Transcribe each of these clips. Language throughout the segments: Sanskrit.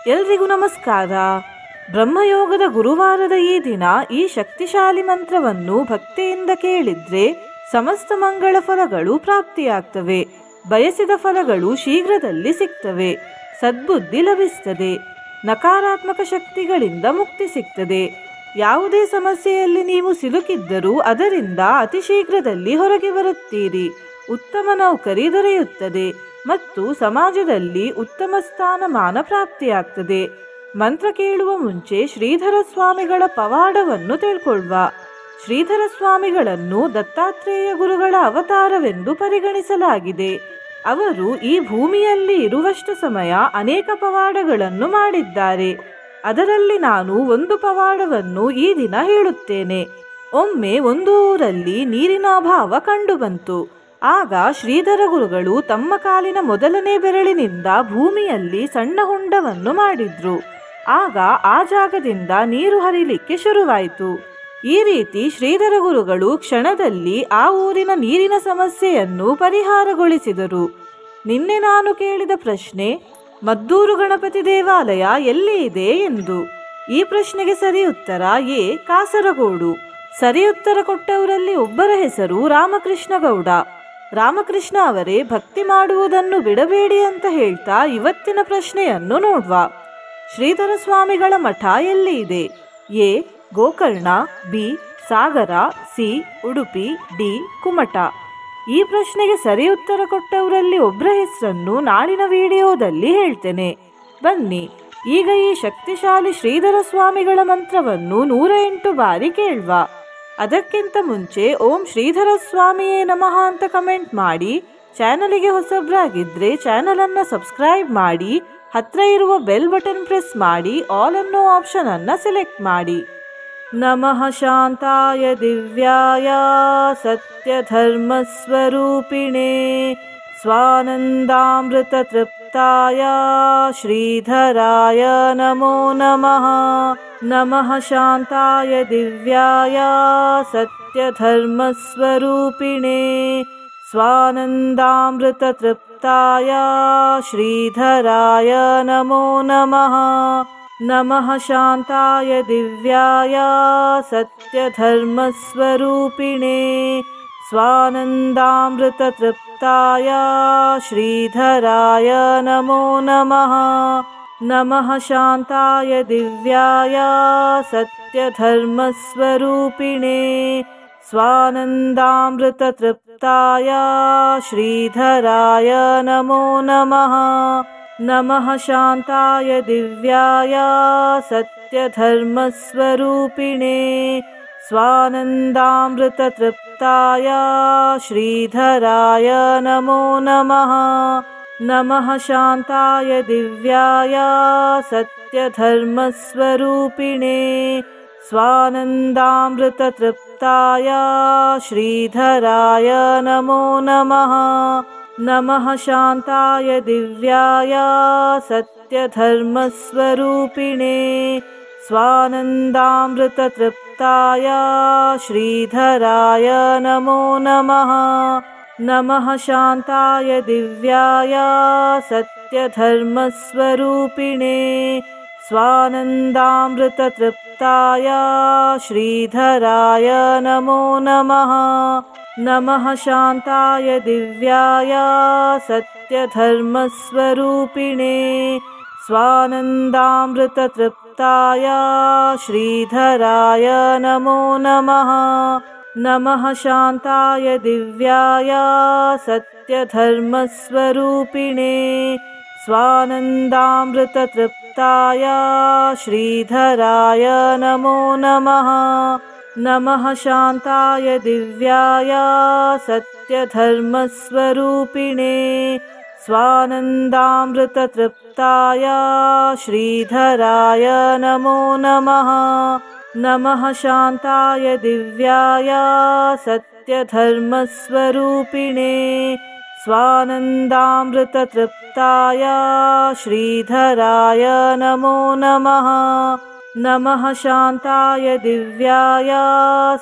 ಎಲ್ರಿಗೂ ನಮಸ್ಕಾರ. ಬ್ರಹ್ಮಯೋಗದ ಗುರುವಾರದ ಈ ದಿನ ಈ ಶಕ್ತಿಶಾಲಿ ಮಂತ್ರವನ್ನು ಭಕ್ತಿಯಿಂದ ಕೇಳಿದ್ರೆ ಸಮಸ್ತ ಮಂಗಳ ಫಲಗಳು ಪ್ರಾಪ್ತಿಯಾಗ್ತವೆ. ಬಯಸಿದ ಫಲಗಳು ಶೀಘ್ರದಲ್ಲಿ ಸಿಗ್ತವೆ. ಸದ್ಬುದ್ಧಿ ಲಭಿಸ್ತದೆ. ನಕಾರಾತ್ಮಕ ಶಕ್ತಿಗಳಿಂದ ಮುಕ್ತಿ ಸಿಗ್ತದೆ. ಯಾವುದೇ ಸಮಸ್ಯೆಯಲ್ಲಿ ನೀವು ಸಿಲುಕಿದ್ದರೂ ಅದರಿಂದ ಅತಿ ಶೀಘ್ರದಲ್ಲಿ ಹೊರಗೆ ಬರುತ್ತೀರಿ. ಉತ್ತಮ ನೌಕರಿ ದೊರೆಯುತ್ತದೆ ಮತ್ತು ಸಮಾಜದಲ್ಲಿ ಉತ್ತಮ ಸ್ಥಾನಮಾನ ಪ್ರಾಪ್ತಿಯಾಗ್ತದೆ. ಮಂತ್ರ ಕೇಳುವ ಮುಂಚೆ ಶ್ರೀಧರ ಸ್ವಾಮಿಗಳ ಪವಾಡವನ್ನು ತಿಳ್ಕೊಳ್ಳುವ. ಶ್ರೀಧರ ಸ್ವಾಮಿಗಳನ್ನು ದತ್ತಾತ್ರೇಯ ಗುರುಗಳ ಅವತಾರವೆಂದು ಪರಿಗಣಿಸಲಾಗಿದೆ. ಅವರು ಈ ಭೂಮಿಯಲ್ಲಿ ಇರುವಷ್ಟು ಸಮಯ ಅನೇಕ ಪವಾಡಗಳನ್ನು ಮಾಡಿದ್ದಾರೆ. ಅದರಲ್ಲಿ ನಾನು ಒಂದು ಪವಾಡವನ್ನು ಈ ದಿನ ಹೇಳುತ್ತೇನೆ. ಒಮ್ಮೆ ಒಂದು ಊರಲ್ಲಿ ನೀರಿನ ಅಭಾವ ಕಂಡುಬಂತು. ಆಗ ಶ್ರೀಧರ ಗುರುಗಳು ತಮ್ಮ ಕಾಲಿನ ಮೊದಲನೇ ಬೆರಳಿನಿಂದ ಭೂಮಿಯಲ್ಲಿ ಸಣ್ಣ ಹೊಂಡವನ್ನು ಮಾಡಿದ್ರು. ಆಗ ಆ ಜಾಗದಿಂದ ನೀರು ಹರಿಲಿಕ್ಕೆ ಶುರುವಾಯಿತು. ಈ ರೀತಿ ಶ್ರೀಧರ ಗುರುಗಳು ಕ್ಷಣದಲ್ಲಿ ಆ ಊರಿನ ನೀರಿನ ಸಮಸ್ಯೆಯನ್ನು ಪರಿಹಾರಗೊಳಿಸಿದರು. ನಿನ್ನೆ ನಾನು ಕೇಳಿದ ಪ್ರಶ್ನೆ, ಮದ್ದೂರು ಗಣಪತಿ ದೇವಾಲಯ ಎಲ್ಲಿ ಇದೆ ಎಂದು. ಈ ಪ್ರಶ್ನೆಗೆ ಸರಿ ಉತ್ತರ ಎ, ಕಾಸರಗೋಡು. ಸರಿ ಉತ್ತರ ಕೊಟ್ಟವರಲ್ಲಿ ಒಬ್ಬರ ಹೆಸರು ರಾಮಕೃಷ್ಣ ಗೌಡ. ರಾಮಕೃಷ್ಣ ಅವರೇ ಭಕ್ತಿ ಮಾಡುವುದನ್ನು ಬಿಡಬೇಡಿ ಅಂತ ಹೇಳ್ತಾ ಇವತ್ತಿನ ಪ್ರಶ್ನೆಯನ್ನು ನೋಡುವ. ಶ್ರೀಧರ ಸ್ವಾಮಿಗಳ ಮಠ ಎಲ್ಲಿ ಇದೆ? A, Gokarna, B, Sagara, C, Udupi, D, Kumta. ಈ ಪ್ರಶ್ನೆಗೆ ಸರಿ ಉತ್ತರ ಕೊಟ್ಟವರಲ್ಲಿ ಒಬ್ಬರ ಹೆಸರನ್ನು ನಾಳಿನ ವಿಡಿಯೋದಲ್ಲಿ ಹೇಳ್ತೇನೆ. ಬನ್ನಿ ಈಗ ಈ ಶಕ್ತಿಶಾಲಿ ಶ್ರೀಧರ ಸ್ವಾಮಿಗಳ ಮಂತ್ರವನ್ನು 108 ಬಾರಿ ಕೇಳುವ. ಅದಕ್ಕಿಂತ ಮುಂಚೆ ಓಂ ಶ್ರೀಧರ ಸ್ವಾಮಿಯೇ ನಮಃ ಅಂತ ಕಮೆಂಟ್ ಮಾಡಿ. ಚಾನಲಿಗೆ ಹೊಸಬ್ರಾಗಿದ್ರೆ ಚಾನಲನ್ನು ಸಬ್ಸ್ಕ್ರೈಬ್ ಮಾಡಿ. ಹತ್ರ ಇರುವ ಬೆಲ್ ಬಟನ್ ಪ್ರೆಸ್ ಮಾಡಿ. ಆಲ್ ಅನ್ನೋ ಆಪ್ಷನ್ ಅನ್ನು ಸೆಲೆಕ್ಟ್ ಮಾಡಿ. ನಮಃ ಶಾಂತಾಯ ದಿವ್ಯಾಯ ಸತ್ಯ ಧರ್ಮ ಸ್ವರೂಪಿಣೇ ಸ್ವಾನಂದಾಮೃತ ತೃಪ್ತಾಯ ಶ್ರೀಧರಾಯ ನಮೋ ನಮಃ. ನಮಃ ಶಾಂತಾಯ ದಿವ್ಯಾಯ ಸತ್ಯ ಧರ್ಮ ಸ್ವರೂಪಿಣೇ ಸ್ವಾನಂದಾಮೃತ ತೃಪ್ತಾಯ ಶ್ರೀಧರಾಯ ನಮೋ ನಮಃ. ನಮಃ ಶಾಂತಾಯ ದಿವ್ಯಾಯ ಸತ್ಯ ಧರ್ಮ ಸ್ವರೂಪಿಣೇ ಸ್ವಾನಂದಾಮೃತ ತೃಪ್ತಾಯ ಶ್ರೀಧರಾಯ ನಮೋ ನಮಃ. ನಮಃ ಶಾಂತಾಯ ದಿವ್ಯಾಯ ಸತ್ಯ ಧರ್ಮ ಸ್ವರೂಪಿಣೇ ಸ್ವಾನಂದಾಮೃತ ತೃಪ್ತಾಯ ಶ್ರೀಧರಾಯ ನಮೋ ನಮಃ. ನಮಃ ಶಾಂತಾಯ ದಿವ್ಯಾಯ ಸತ್ಯ ಧರ್ಮ ಸ್ವರೂಪಿಣೇ ಸ್ವಾನಂದಾಮೃತ ತೃಪ್ತಾಯ ಶ್ರೀಧರಾಯ ನಮೋ ನಮಃ. ನಮಃ ಶಾಂತಾಯ ದಿವ್ಯಾಯ ಸತ್ಯ ಧರ್ಮ ಸ್ವರೂಪಿಣೇ ಸ್ವಾನಂದಾಮೃತ ತೃಪ್ತಾಯ ಶ್ರೀಧರಾಯ ನಮೋ ನಮಃ. ನಮಃ ಶಾಂತಾಯ ದಿವ್ಯಾಯ ಸತ್ಯ ಧರ್ಮ ಸ್ವರೂಪಿಣೇ ಸ್ವಾನಂದಾಮೃತ ತೃಪ್ತಾಯ ಶ್ರೀಧರಾಯ ನಮೋ ನಮಃ. ನಮಃ ಶಾಂತಾಯ ದಿವ್ಯಾಯ ಸತ್ಯ ಧರ್ಮ ಸ್ವರೂಪಿಣೇ ಸ್ವಾನಂದಾಮೃತ ತೃಪ್ತಾಯ ಶ್ರೀಧರಾಯ ನಮೋ ನಮಃ. ನಮಃ ಶಾಂತಾಯ ದಿವ್ಯಾಯ ಸತ್ಯ ಧರ್ಮ ಸ್ವರೂಪಿಣೇ ಸ್ವಾನಂದಾಮೃತ ತೃಪ್ತಾಯ ಶ್ರೀಧರಾಯ ನಮೋ ನಮಃ. ನಮಃ ಶಾಂತಾಯ ದಿವ್ಯಾಯ ಸತ್ಯ ಧರ್ಮ ಸ್ವರೂಪಿಣೇ ಸ್ವಾನಂದಾಮೃತ ತೃಪ್ತಾಯ ಶ್ರೀಧರಾಯ ನಮೋ ನಮಃ. ನಮಃ ಶಾಂತಾಯ ದಿವ್ಯಾಯ ಸತ್ಯ ಧರ್ಮ ಸ್ವರೂಪಿಣೇ ಸ್ವಾನಂದಾಮೃತ ತೃಪ್ತಾಯ ಶ್ರೀಧರಾಯ ನಮೋ ನಮಃ. ನಮಃ ಶಾಂತಾಯ ದಿವ್ಯಾಯ ಸತ್ಯ ಧರ್ಮ ಸ್ವರೂಪಿಣೇ ಸ್ವಾನಂದಾಮೃತ ತೃಪ್ತಾಯ ಶ್ರೀಧರಾಯ ನಮೋ ನಮಃ. ನಮಃ ಶಾಂತಾಯ ದಿವ್ಯಾಯ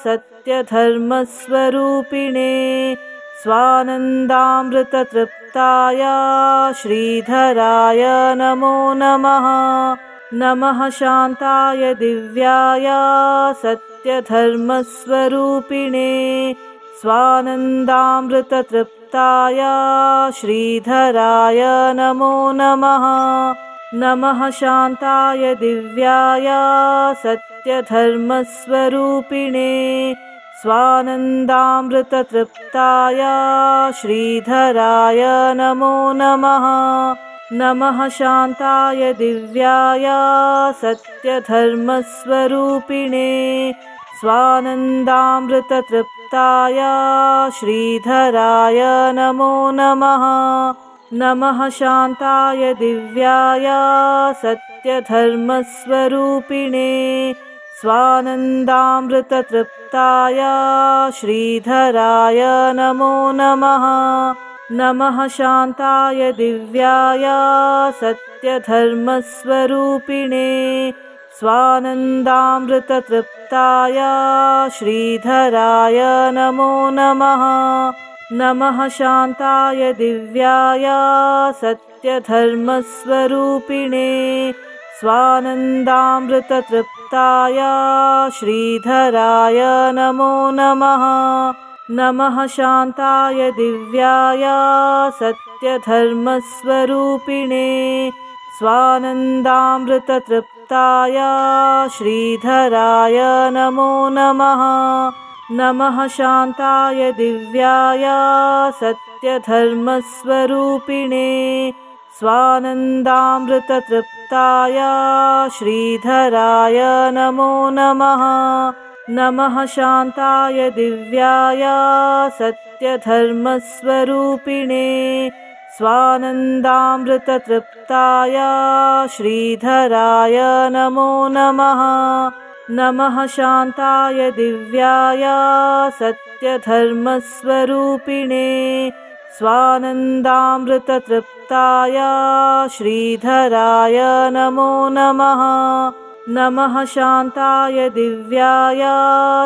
ಸತ್ಯ ಧರ್ಮ ಸ್ವರೂಪಿಣೇ ಸ್ವಾನಂದಾಮೃತ ತೃಪ್ತಾಯ सत्यधर्मस्वरूपिणे स्वानन्दामृततृप्ताय श्रीधराय नमो नमः। नमः शान्ताय दिव्याय सत्यधर्मस्वरूपिणे स्वानन्दामृततृप्ताय श्रीधराय नमो नमः। नमः शान्ताय दिव्याय सत्यधर्मस्वरूपिणे स्वानन्दामृततृप्ताय श्रीधराय नमो नमः। नमः शान्ताय दिव्याय सत्यधर्मस्वरूपिणे स्वानन्दामृततृप्ताय श्रीधराय नमो नमः। नमः शान्ताय दिव्याय सत्यधर्मस्वरूपिणे स्वानन्दामृततृप्ताय श्रीधराय नमो नमः। नमः शान्ताय दिव्याय सत्यधर्मस्वरूपिणे स्वानन्दामृततृप्ताय श्रीधराय नमो नमः। नमः शान्ताय दिव्याय सत्यधर्मस्वरूपिणे स्वानन्दामृततृप्ताय श्रीधराय नमो नमः। नमः शान्ताय दिव्याय सत्यधर्मस्वरूपिणे स्वानन्दामृततृप्ताय श्रीधराय नमो नमः। नमः शान्ताय दिव्याय सत्यधर्मस्वरूपिणे स्वानन्दामृततृप्ताय श्रीधराय नमो नमः। नमः शान्ताय दिव्याय सत्यधर्मस्वरूपिणे स्वानन्दामृततृप्ताय श्रीधराय नमो नमः। नमः शान्ताय दिव्याय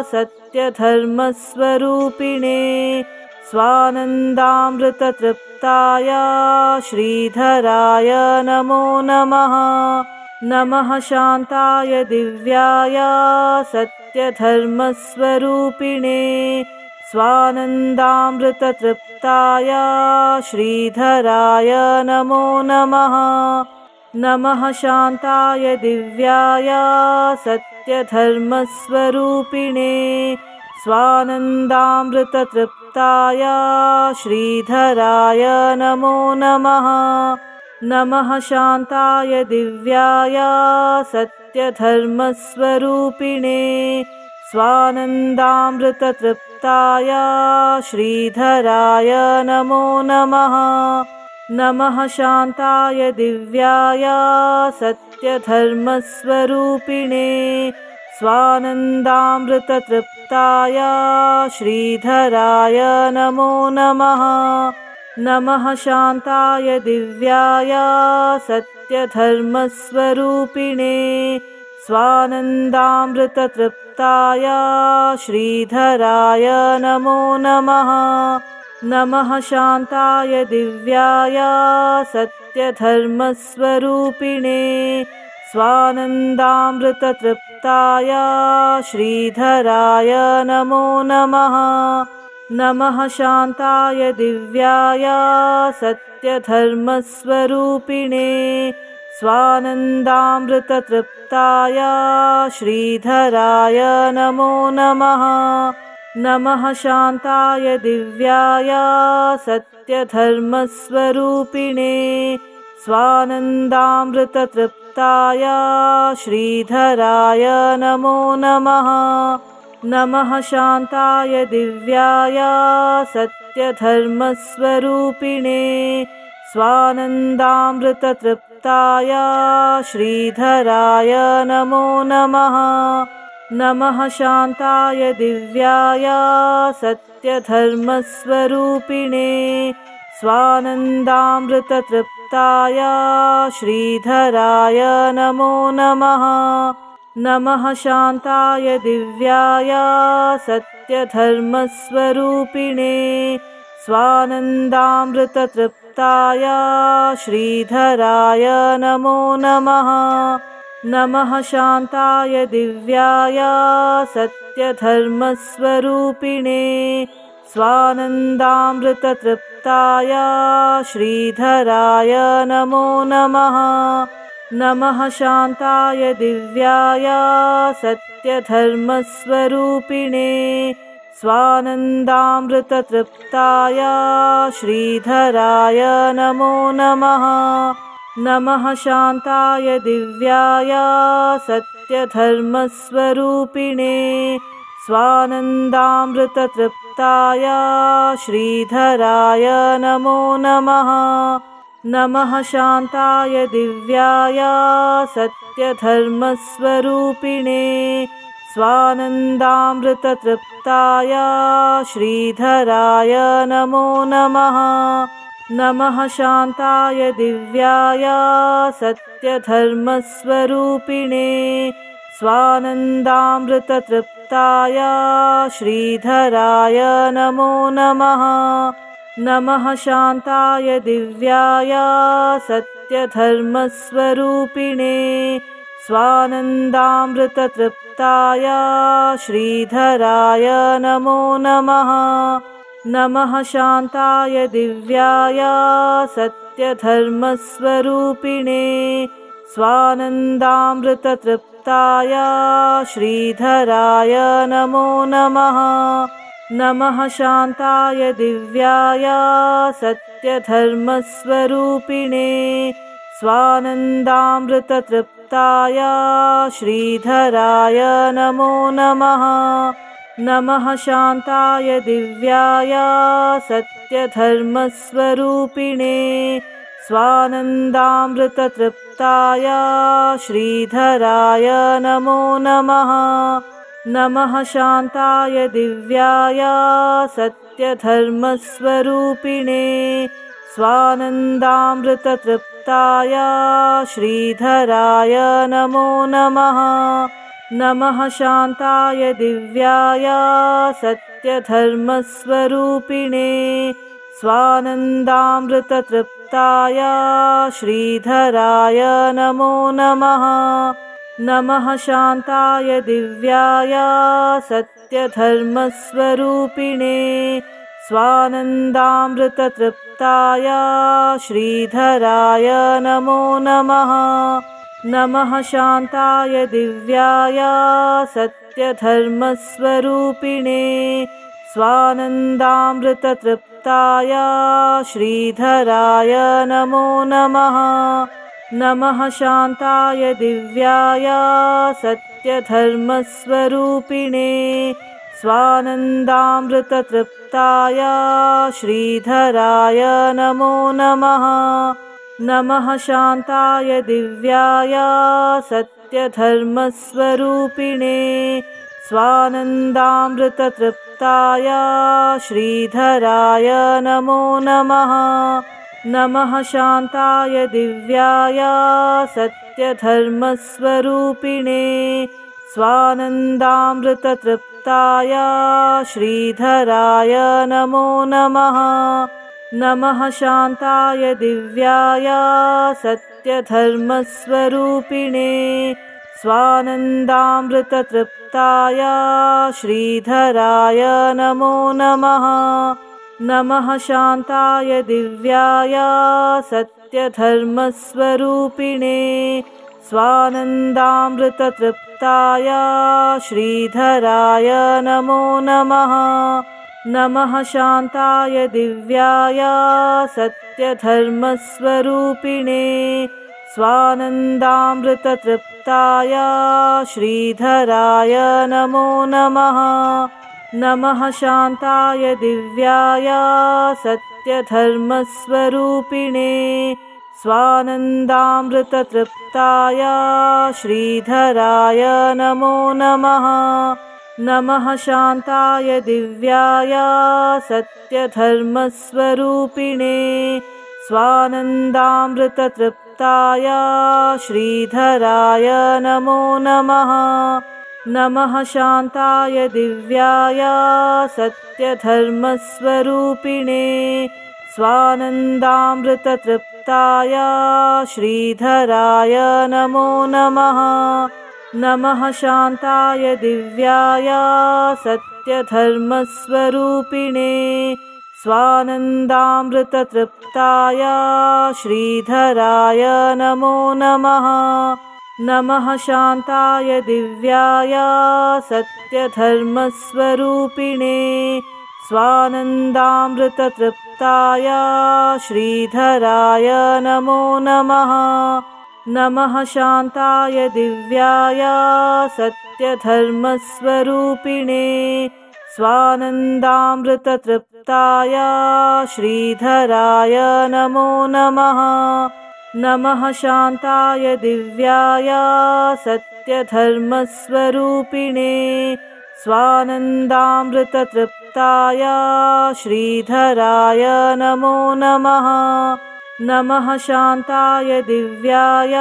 सत्यधर्मस्वरूपिणे स्वानन्दामृततृप्ताय श्रीधराय नमो नमः। नमः शान्ताय दिव्याय सत्यधर्मस्वरूपिणे स्वानन्दामृततृप्ताय श्रीधराय नमो नमः। नमः शान्ताय दिव्याय सत्यधर्मस्वरूपिणे स्वानन्दामृततृप्ताय श्रीधराय नमो नमः। नमः शान्ताय दिव्याय सत्यधर्मस्वरूपिणे स्वानन्दामृततृप्ताय श्रीधराय नमो नमः। नमः शान्ताय दिव्याय सत्यधर्मस्वरूपिणे स्वानन्दामृततृप्ताय श्रीधराय नमो नमः। नमः शान्ताय दिव्याय सत्यधर्मस्वरूपिणे स्वानन्दामृततृप्ताय श्रीधराय नमो नमः। नमः शान्ताय दिव्याय सत्यधर्मस्वरूपिणे स्वानन्दामृततृप्ताय श्रीधराय नमो नमः। नमः शान्ताय दिव्याय सत्यधर्मस्वरूपिणे स्वानन्दामृततृप्ताय श्रीधराय नमो नमः। नमः शान्ताय दिव्याय सत्यधर्मस्वरूपिणे स्वानन्दामृततृप्ताय श्रीधराय नमो नमः। नमः शान्ताय दिव्याय सत्यधर्मस्वरूपिणे स्वानन्दामृततृप्ताय श्रीधराय नमो नमः। नमः शान्ताय दिव्याय सत्यधर्मस्वरूपिणे स्वानन्दामृततृप्ताय श्रीधराय नमो नमः। नमः शान्ताय दिव्याय सत्यधर्मस्वरूपिणे स्वानन्दामृततृप्ताय श्रीधराय नमो नमः। नमः शान्ताय दिव्याय सत्यधर्मस्वरूपिणे स्वानन्दामृततृप्ताय तृप्ताय श्रीधराय नमो नमः। नमः शान्ताय दिव्याय सत्यधर्मस्वरूपिणे स्वानन्दामृततृप्ताय श्रीधराय नमो नमः। नमः शान्ताय दिव्याय सत्यधर्मस्वरूपिणे स्वानन्दामृततृप्ताय श्रीधराय नमो नमः। नमः शान्ताय दिव्याय सत्यधर्मस्वरूपिणे स्वानन्दामृततृप्ताय श्रीधराय नमो नमः। नमः शान्ताय दिव्याय सत्यधर्मस्वरूपिणे स्वानन्दामृततृप्ताय श्रीधराय नमो नमः। नमः शान्ताय दिव्याय सत्यधर्मस्वरूपिणे स्वानन्दामृततृप्ताय श्रीधराय नमो नमः। नमः शान्ताय दिव्याय सत्यधर्मस्वरूपिणे स्वानन्दामृततृप्ताय श्रीधराय नमो नमः। नमः शान्ताय दिव्याय सत्यधर्मस्वरूपिणे स्वानन्दामृततृप्ताय श्रीधराय नमो नमः। नमः शान्ताय दिव्याय सत्यधर्मस्वरूपिणे स्वानन्दामृततृप्ताय श्रीधराय नमो नमः। नमः शान्ताय दिव्याय सत्यधर्मस्वरूपिणे स्वानन्दामृततृप्ताय श्रीधराय नमो नमः। नमः शान्ताय दिव्याय सत्यधर्मस्वरूपिणे स्वानन्दामृततृप्ताय श्रीधराय नमो नमः। नमः शान्ताय दिव्याय सत्यधर्मस्वरूपिणे स्वानन्दामृततृप्ताय श्रीधराय नमो नमः। नमः शान्ताय दिव्याय सत्यधर्मस्वरूपिणे स्वानन्दामृततृप्ताय श्रीधराय नमो नमः। नमः शान्ताय दिव्याय सत्यधर्मस्वरूपिणे स्वानन्दामृततृप्ताय श्रीधराय नमो नमः। नमः शान्ताय दिव्याय सत्यधर्मस्वरूपिणे स्वानन्दामृततृप्ताय श्रीधराय नमो नमः। नमः शान्ताय दिव्याय सत्यधर्मस्वरूपिणे स्वानन्दामृततृप्ताय श्रीधराय नमो नमः। नमः शान्ताय दिव्याय सत्यधर्मस्वरूपिणे स्वानन्दामृततृप्ताय श्रीधराय नमो नमः। नमः शान्ताय दिव्याय सत्यधर्मस्वरूपिणे स्वानन्दामृततृप्ताय श्रीधराय नमो नमः। नमः शान्ताय दिव्याय सत्यधर्मस्वरूपिणे स्वानन्दामृततृप्ताय श्रीधराय नमो नमः। नमः शान्ताय दिव्याय सत्यधर्मस्वरूपिणे स्वानन्दामृततृप्ताय श्रीधराय नमो नमः। नमः शान्ताय दिव्याय सत्यधर्मस्वरूपिणे स्वानन्दामृततृप्ताय श्रीधराय नमो नमः। नमः शान्ताय दिव्याय सत्यधर्मस्वरूपिणे स्वानन्दामृततृप्ताय श्रीधराय नमो नमः। नमः शान्ताय दिव्याय सत्यधर्मस्वरूपिणे स्वानन्दामृततृप्ताय श्रीधराय नमो नमः। नमः शान्ताय दिव्याय सत्यधर्मस्वरूपिणे स्वानन्दामृततृप्ताय श्रीधराय नमो नमः। नमः शान्ताय दिव्याय सत्यधर्मस्वरूपिणे स्वानन्दामृततृप्ताय श्रीधराय नमो नमः। नमः शान्ताय दिव्याय सत्यधर्मस्वरूपिणे स्वानन्दामृततृप्ताय श्रीधराय नमो नमः। नमः शान्ताय दिव्याय सत्यधर्मस्वरूपिणे स्वानन्दामृततृप्ताय श्रीधराय नमो नमः। नमः शान्ताय दिव्याय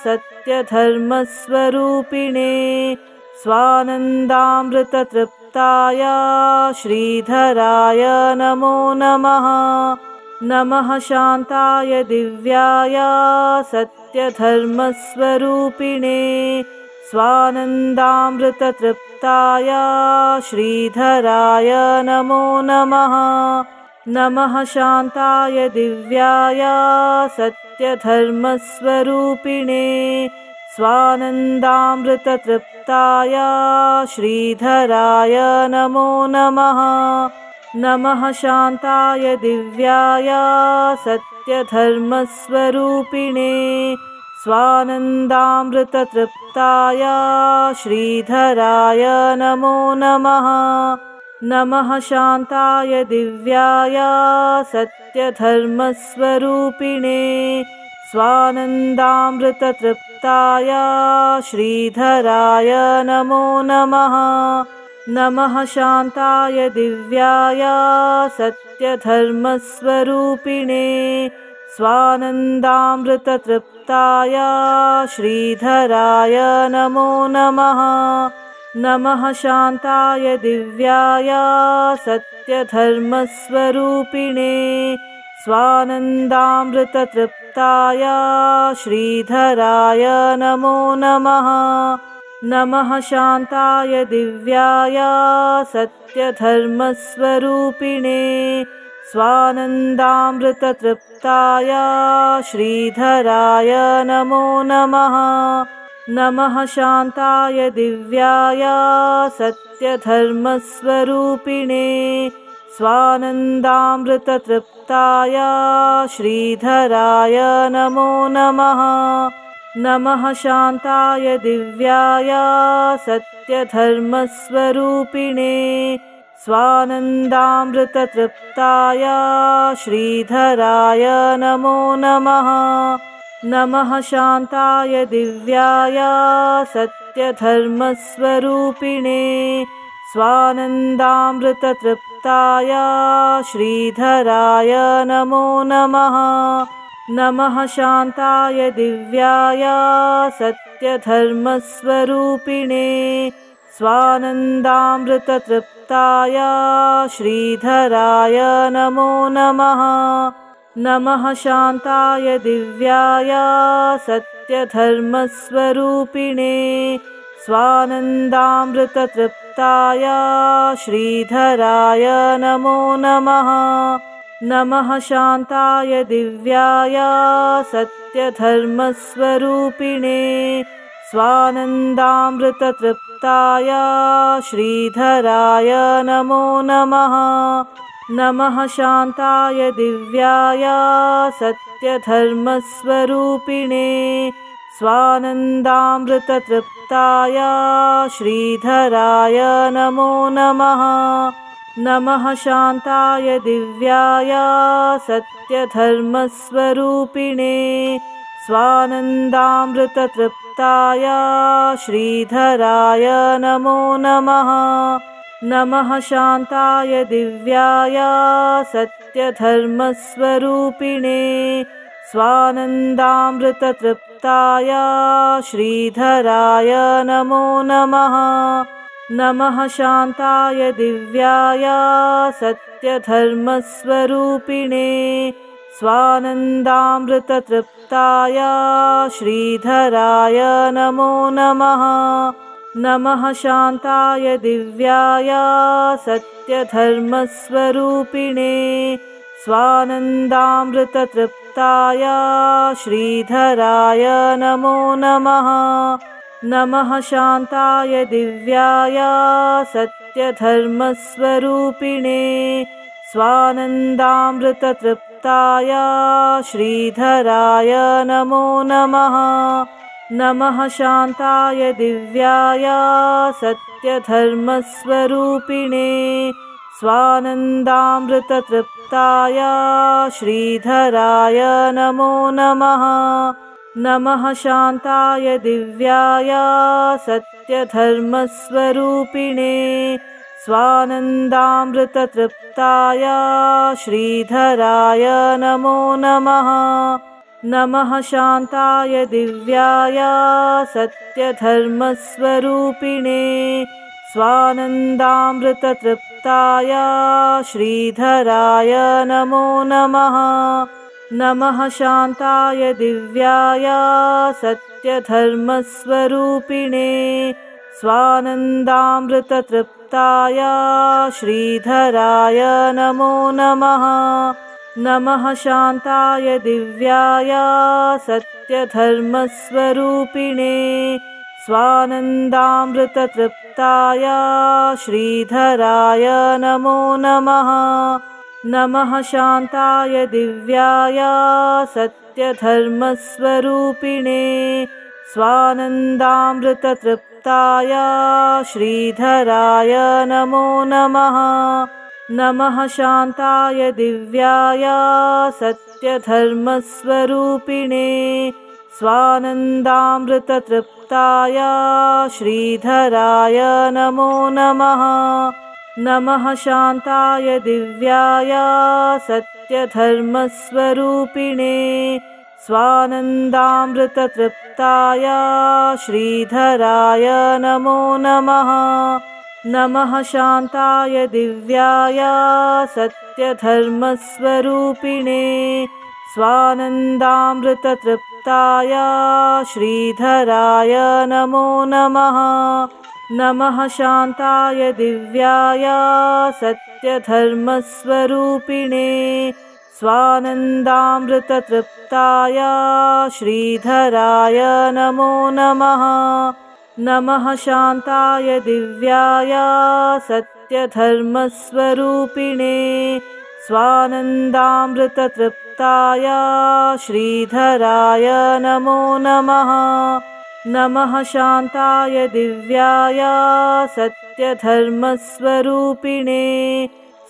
सत्यधर्मस्वरूपिणे स्वानन्दामृततृप्ताय श्रीधराय नमो नमः। नमः शान्ताय दिव्याय सत्यधर्मस्वरूपिणे स्वानन्दामृततृप्ताय श्रीधराय नमो नमः। नमः शान्ताय दिव्याय सत्यधर्मस्वरूपिणे स्वानन्दामृततृप्ताय श्रीधराय नमो नमः। नमः शान्ताय दिव्याय सत्यधर्मस्वरूपिणे स्वानन्दामृततृप्ताय श्रीधराय नमो नमः। नमः शान्ताय दिव्याय सत्यधर्मस्वरूपिणे स्वानन्दामृततृप्ताय श्रीधराय नमो नमः। नमः शान्ताय दिव्याय सत्यधर्मस्वरूपिणे स्वानन्दामृततृप्ताय श्रीधराय नमो नमः। नमः शान्ताय दिव्याय सत्यधर्मस्वरूपिणे स्वानन्दामृततृप्ताय श्रीधराय नमो नमः। नमः शान्ताय दिव्याय सत्यधर्मस्वरूपिणे स्वानन्दामृततृप्ताय श्रीधराय नमो नमः। नमः शान्ताय दिव्याय सत्यधर्मस्वरूपिणे स्वानन्दामृततृप्ताय श्रीधराय नमो नमः। नमः शान्ताय दिव्याय सत्यधर्मस्वरूपिणे स्वानन्दामृततृप्ताय श्रीधराय नमो नमः। नमः शान्ताय दिव्याय सत्यधर्मस्वरूपिणे स्वानन्दामृततृप्ताय श्रीधराय नमो नमः। नमः शान्ताय दिव्याय सत्यधर्मस्वरूपिणे स्वानन्दामृततृप्ताय श्रीधराय नमो नमः। नमः शान्ताय दिव्याय सत्यधर्मस्वरूपिणे स्वानन्दामृततृप्ताय श्रीधराय नमो नमः। नमः शान्ताय दिव्याय सत्यधर्मस्वरूपिणे स्वानन्दामृततृप्ताय श्रीधराय नमो नमः। नमः शान्ताय दिव्याय सत्यधर्मस्वरूपिणे स्वानन्दामृततृप्ताय श्रीधराय नमो नमः। नमः शान्ताय दिव्याय सत्यधर्मस्वरूपिणे स्वानन्दामृततृप्ताय श्रीधराय नमो नमः। नमः शान्ताय दिव्याय सत्यधर्मस्वरूपिणे स्वानन्दामृततृप्ताय श्रीधराय नमो नमः। नमः शान्ताय दिव्याय सत्यधर्मस्वरूपिणे स्वानन्दामृततृप्ताय श्रीधराय नमो नमः। नमः शान्ताय दिव्याय सत्यधर्मस्वरूपिणे स्वानन्दामृततृप्ताय श्रीधराय नमो नमः। नमः शान्ताय दिव्याय सत्यधर्मस्वरूपिणे स्वानन्दामृततृप्ताय श्रीधराय नमो नमः। नमः शान्ताय दिव्याय सत्यधर्मस्वरूपिणे स्वानन्दामृततृप्ताय श्रीधराय नमो नमः। नमः शान्ताय दिव्याय सत्यधर्मस्वरूपिणे स्वानन्दामृततृप्ताय श्रीधराय नमो नमः। नमः शान्ताय दिव्याय सत्यधर्मस्वरूपिणे स्वानन्दामृततृप्ताय श्रीधराय नमो नमः। नमः शान्ताय दिव्याय सत्यधर्मस्वरूपिणे स्वानन्दामृततृप्ताय श्रीधराय नमो नमः। नमः शान्ताय दिव्याय सत्यधर्मस्वरूपिणे स्वानन्दामृततृप्ताय श्रीधराय नमो नमः। नमः शान्ताय दिव्याय सत्यधर्मस्वरूपिणे स्वानन्दामृततृप्ताय श्रीधराय नमो नमः। नमः शान्ताय दिव्याय सत्यधर्मस्वरूपिणे स्वानन्दामृततृप्ताय श्रीधराय नमो नमः। नमः शान्ताय दिव्याय सत्यधर्मस्वरूपिणे स्वानन्दामृततृप्ताय श्रीधराय नमो नमः। नमः शान्ताय दिव्याय सत्यधर्मस्वरूपिणे स्वानन्दामृततृप्ताय श्रीधराय नमो नमः। नमः शान्ताय दिव्याय सत्यधर्मस्वरूपिणे स्वानन्दामृततृप्ताय श्रीधराय नमो नमः। नमः शान्ताय दिव्याय सत्यधर्मस्वरूपिणे स्वानन्दामृततृप्ताय श्रीधराय नमो नमः। नमः शान्ताय दिव्याय सत्यधर्मस्वरूपिणे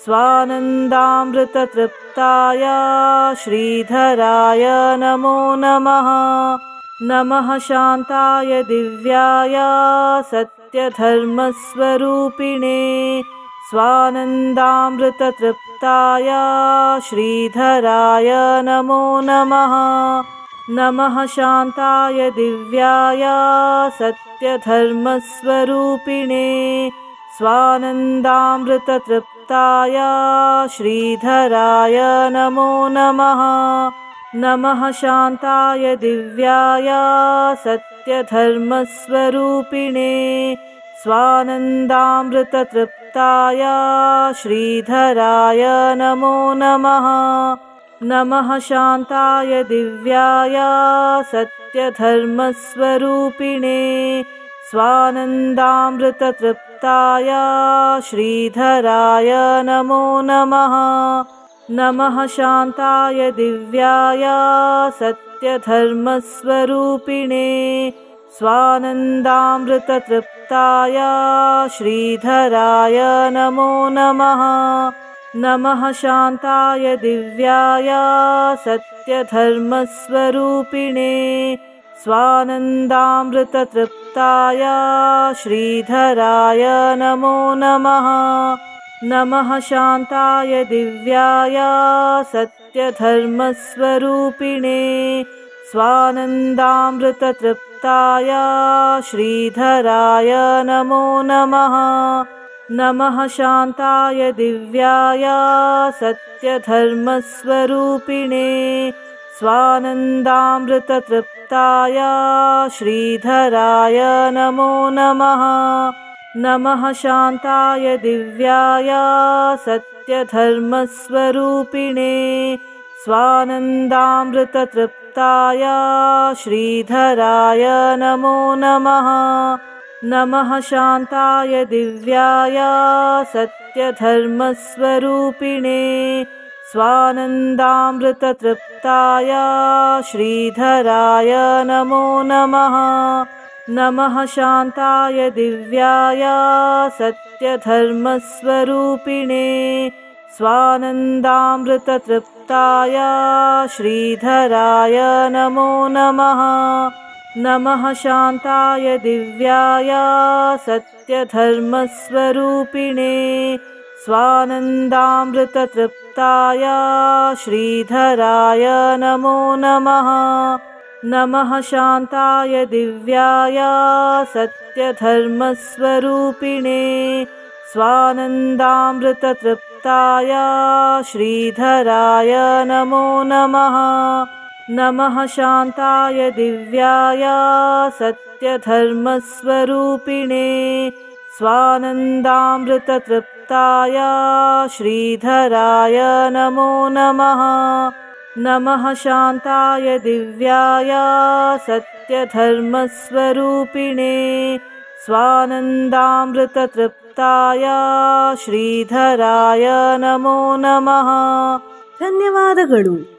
स्वानन्दामृततृप्ताय श्रीधराय नमो नमः। नमः शान्ताय दिव्याय सत्यधर्मस्वरूपिणे स्वानन्दामृततृप्ताय श्रीधराय नमो नमः। नमः शान्ताय दिव्याय सत्यधर्मस्वरूपिणे स्वानन्दामृततृप्ताय श्रीधराय नमो नमः। नमः शान्ताय दिव्याय सत्यधर्मस्वरूपिणे स्वानन्दामृततृप्ताय श्रीधराय नमो नमः। नमः शान्ताय दिव्याय सत्यधर्मस्वरूपिणे स्वानन्दामृततृप्ताय श्रीधराय नमो नमः। नमः शान्ताय दिव्याय सत्यधर्मस्वरूपिणे स्वानन्दामृततृप्ताय श्रीधराय नमो नमः। नमः शान्ताय दिव्याय सत्यधर्मस्वरूपिणे स्वानन्दामृततृप्ताय श्रीधराय नमो नमः। नमः शान्ताय दिव्याय सत्यधर्मस्वरूपिणे स्वानन्दामृततृप्ताय सत्यधर्मस्वरूपिणे स्वानन्दामृततृप्ताय श्रीधराय नमो नमः। नमः शान्ताय दिव्याय सत्यधर्मस्वरूपिणे स्वानन्दामृततृप्ताय श्रीधराय नमो नमः। नमः शान्ताय दिव्याय सत्यधर्मस्वरूपिणे स्वानन्दामृततृप्ताय श्रीधराय नमो नमः। नमः शान्ताय दिव्याय सत्यधर्मस्वरूपिणे स्वानन्दामृततृप्ताय श्रीधराय नमो नमः। नमः शान्ताय दिव्याय सत्यधर्मस्वरूपिणे स्वानन्दामृततृप्ताय श्रीधराय नमो नमः। नमः शान्ताय दिव्याय सत्यधर्मस्वरूपिणे स्वानन्दामृततृप्ताय श्रीधराय नमो नमः। नमः शान्ताय दिव्याय सत्यधर्मस्वरूपिणे स्वानन्दामृततृप्ताय श्रीधराय नमो नमः। नमः शान्ताय दिव्याय सत्यधर्मस्वरूपिणे स्वानन्दामृततृप्ताय श्रीधराय नमो नमः। नमः शान्ताय दिव्याय सत्यधर्मस्वरूपिणे स्वानन्दामृततृप्ताय श्रीधराय नमो नमः। ಧನ್ಯವಾದಗಳು.